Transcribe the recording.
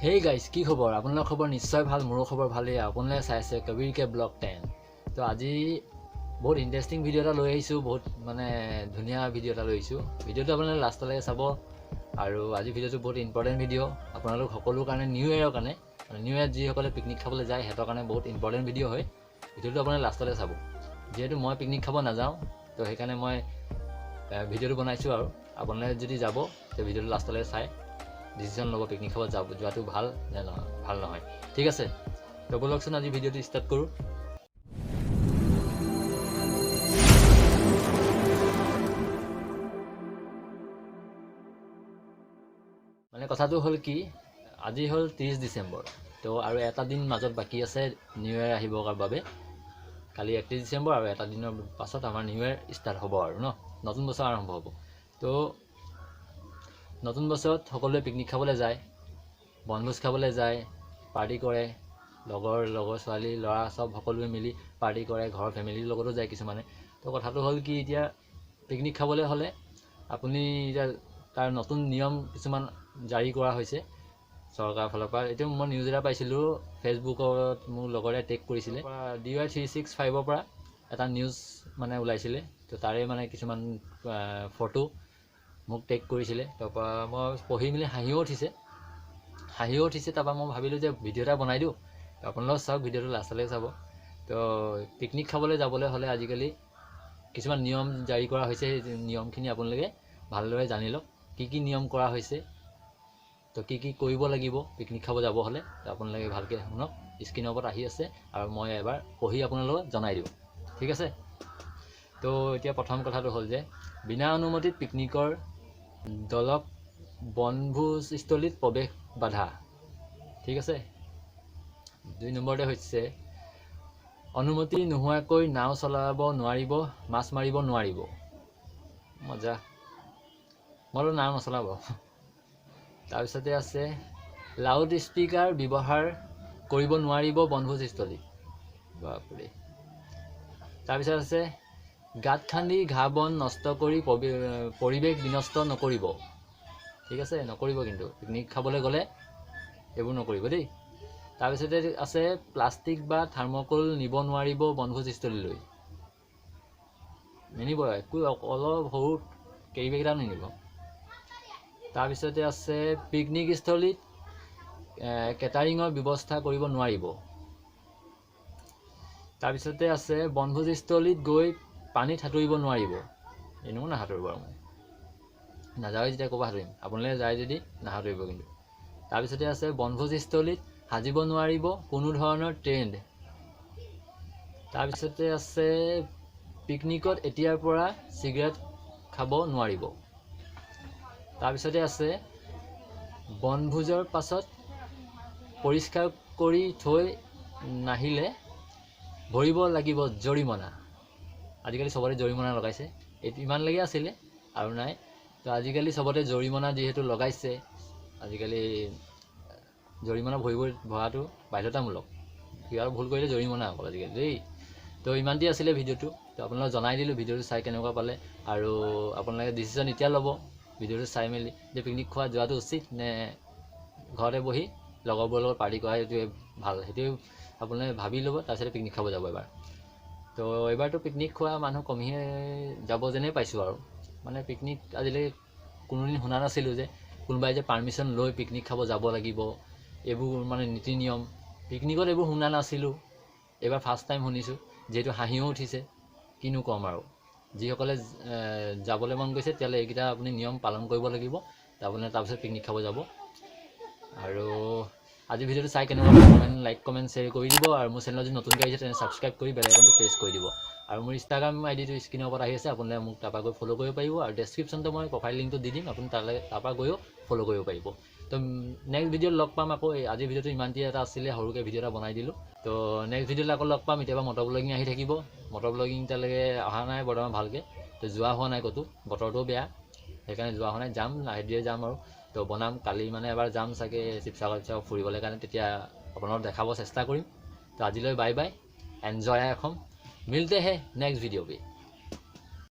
Hey guys, কি খবৰ? আপোনালোকৰ খবৰ নিশ্চয় ভাল, মোৰো খবৰ ভালেই। আপোনালোকে চাই আছে কবিৰ কে ব্লগ 10। তো আজি বহুত ইন্টাৰেষ্টিং ভিডিও এটা লৈ আহিছোঁ, বহুত মানে ধুনীয়া ভিডিও এটা লৈ আহিছোঁ। ভিডিওটো আপোনালোকে লাষ্টলৈকে চাব। আৰু আজি ভিডিওটো বহুত ইম্পৰ্টেণ্ট ভিডিও, আপোনালোক সকলোৰ কাৰণে নিউ ইয়েৰৰ কাৰণে, নিউ ইয়েৰত যিসকলে পিকনিক খাবলৈ যায় সিহঁতৰ কাৰণে বহুত ইম্পৰ্টেণ্ট ভিডিও হয়। ভিডিওটো আপোনালোকে লাষ্টলৈকে চাব। যিহেতু মই পিকনিক খাব নাযাওঁ, তো সেইকাৰণে মই ভিডিওটো বনাইছোঁ। আৰু আপোনালোকে যদি যাব তো ভিডিওটো লাষ্টলৈকে চাই ডিচিশ্যন ল'ব পিকনিক খাব যোৱাটো ভাল নে নহয়, ভাল নহয়। ঠিক আছে, তো বলকচোন আজি ভিডিওটো ষ্টাৰ্ট কৰোঁ। মানে কথাটো হ'ল কি, আজি হ'ল 30 ডিচেম্বৰ, তো আৰু এটা দিন মাজত বাকী আছে নিউ ইয়েৰ আহিবৰ বাবে। কালি 31 ডিচেম্বৰ আৰু এটা দিনৰ পাছত আমাৰ নিউ ইয়েৰ ষ্টাৰ্ট হ'ব আৰু নতুন বছৰ আৰম্ভ হ'ব। তো নতুন বছৰত সকলোৱে পিকনিক খাবলৈ যায়, বনভোজ খাবলৈ যায়, পাৰ্টি কৰে, লগৰ ছোৱালী ল'ৰা চব সকলোৱে মিলি পাৰ্টি কৰে, ঘৰৰ ফেমিলিৰ লগতো যায় কিছুমানে। তো কথাটো হ'ল কি, এতিয়া পিকনিক খাবলৈ হ'লে আপুনি এতিয়া তাৰ নতুন নিয়ম কিছুমান জাৰি কৰা হৈছে চৰকাৰৰ ফালৰ পৰা। এতিয়া মই নিউজ এটা পাইছিলোঁ, ফেচবুকত মোৰ লগৰে টেগ কৰিছিলে, DY 365ৰ পৰা এটা নিউজ মানে ওলাইছিলে। তো তাৰে মানে কিছুমান ফটো মোক টেগ কৰিছিলে। তাৰপৰা মই পঢ়ি মেলি হাঁহিও উঠিছে। তাৰপৰা মই ভাবিলোঁ যে ভিডিও এটা বনাই দিওঁ, আপোনালোকে চাওক ভিডিওটো লাষ্টলৈকে চাব। তো পিকনিক খাবলৈ যাবলৈ হ'লে আজিকালি কিছুমান নিয়ম জাৰি কৰা হৈছে, সেই নিয়মখিনি আপোনালোকে ভালদৰে জানি লওক, কি কি নিয়ম কৰা হৈছে, তো কি কি কৰিব লাগিব পিকনিক খাব যাব হ'লে। আপোনালোকে ভালকৈ শুনক, স্ক্ৰীনৰ ওপৰত আহি আছে আৰু মই এবাৰ পঢ়ি আপোনালোকক জনাই দিওঁ। ঠিক আছে, তো এতিয়া প্ৰথম কথাটো হ'ল যে বিনা অনুমতিত পিকনিকৰ দলক বনভোজস্থলীত প্ৰৱেশ বাধা। ঠিক আছে, 2 নম্বৰতে হৈছে অনুমতি নোহোৱাকৈ নাও চলাব নোৱাৰিব, মাছ মাৰিব নোৱাৰিব। মজা, মইতো নাও নচলাব। তাৰপিছতে আছে লাউড স্পীকাৰ ব্যৱহাৰ কৰিব নোৱাৰিব বনভোজস্থলীত। বাপৰে। তাৰপিছত আছে গাঁত খান্দি ঘাঁহ বন নষ্ট কৰি পৰিৱেশ বিনষ্ট নকৰিব। ঠিক আছে, নকৰিব, কিন্তু পিকনিক খাবলৈ গ'লে এইবোৰ নকৰিব দেই। তাৰপিছতে আছে প্লাষ্টিক বা থাৰ্মকল নিব নোৱাৰিব বনভোজস্থলীলৈ। নিনিব, একো অলপ সৰু কেৰিবেগ এটা নিনিব। তাৰপিছতে আছে পিকনিক স্থলীত কেটাৰিঙৰ ব্যৱস্থা কৰিব নোৱাৰিব। তাৰপিছতে আছে বনভোজস্থলীত গৈ পানীত সাঁতুৰিব নোৱাৰিব। এনেও নাসাঁতুৰিব, আৰু মই নাযাওঁ যেতিয়া ক'ব সাঁতুৰিম, আপোনালোকে যায় যদি নাসাঁতুৰিব কিন্তু। তাৰপিছতে আছে বনভোজস্থলীত সাজিব নোৱাৰিব কোনো ধৰণৰ টেণ্ট। তাৰপিছতে আছে পিকনিকত এতিয়াৰ পৰা চিগাৰেট খাব নোৱাৰিব। তাৰপিছতে আছে বনভোজৰ পাছত পৰিষ্কাৰ কৰি থৈ নাহিলে ভৰিব লাগিব জৰিমনা। আজিকালি চবতে জৰিমনা লগাইছে, ইমানলৈকে আছিলে আৰু নাই। তো আজিকালি চবতে জৰিমনা যিহেতু লগাইছে, আজিকালি জৰিমনা ভৰাটো বাধ্যতামূলক। কিবা ভুল কৰিলে জৰিমনা অকল আজিকালি দেই। তো ইমানটি আছিলে ভিডিওটো। তো আপোনালোকক জনাই দিলোঁ ভিডিওটো চাই কেনেকুৱা পালে, আৰু আপোনালোকে ডিচিশ্যন এতিয়া ল'ব ভিডিওটো চাই মেলি যে পিকনিক খোৱা যোৱাটো উচিত নে ঘৰতে বহি লগৰবোৰৰ লগত পাৰ্টি কৰা সেইটোৱে ভাল, সেইটোৱে আপোনালোকে ভাবি ল'ব। তাৰপিছতে পিকনিক খাব যাব এবাৰ। তো এইবাৰতো পিকনিক খোৱা মানুহ কমিহে যাব যেনেই পাইছোঁ। আৰু মানে পিকনিক আজিলৈকে কোনোদিন শুনা নাছিলোঁ যে কোনোবাই যে পাৰ্মিশ্যন লৈ পিকনিক খাব যাব লাগিব, এইবোৰ মানে নীতি নিয়ম পিকনিকত এইবোৰ শুনা নাছিলোঁ। এইবাৰ ফাৰ্ষ্ট টাইম শুনিছোঁ, যিহেতু হাঁহিও উঠিছে। কিনো ক'ম আৰু, যিসকলে যাবলৈ মন গৈছে তেতিয়াহ'লে এইকেইটা আপুনি নিয়ম পালন কৰিব লাগিব, তাৰপিছত পিকনিক খাব যাব। আৰু আজি ভিডিওটো চাই কেনেকুৱা লাইক কমেণ্ট শ্বেয়াৰ কৰি দিব। আৰু মোৰ চেনেলত যদি নতুনকৈ আহিছে তেনে ছাবস্ক্ৰাইব কৰি বেল আইকনটো প্ৰেছ কৰি দিব। আৰু মোৰ ইনষ্টাগ্ৰাম আইডিটো স্ক্ৰীনৰ ওপৰত আহি আছে, আপোনালোকে মোক তাৰপৰা গৈ ফ'ল' কৰিব পাৰিব। আৰু ডেছক্ৰিপশ্যনটো মই প্ৰফাইল লিংকটো দি দিম, আপুনি তাৰপৰা গৈও ফ'ল' কৰিব পাৰিব। তো নেক্সট ভিডিঅ'ত লগ পাম আকৌ। আজিৰ ভিডিঅ'টো ইমানটি এটা আছিলে, সৰুকৈ ভিডিঅ' এটা বনাই দিলোঁ। তো নেক্সট ভিডিঅ'ত আকৌ লগ পাম। এতিয়াবা মটৰ ব্লগিং আহি থাকিব। মটৰ ব্লগিং এতিয়ালৈকে অহা নাই বৰ্তমান ভালকৈ, তো যোৱা হোৱা নাই ক'তো, বতৰটোও বেয়া, সেইকাৰণে যোৱা হোৱা নাই। যাম, লাহে ধীৰে যাম আৰু। তো বনাম, কালি মানে এবাৰ যাম চাগে শিৱসাগৰ ফুৰিবলৈ কাৰণে, তেতিয়া আপোনালোকক দেখাব চেষ্টা কৰিম। তো আজিলৈ বাই বাই, এনজয় অসম, মিলতে হে নেক্সট ভিডিঅ' पे।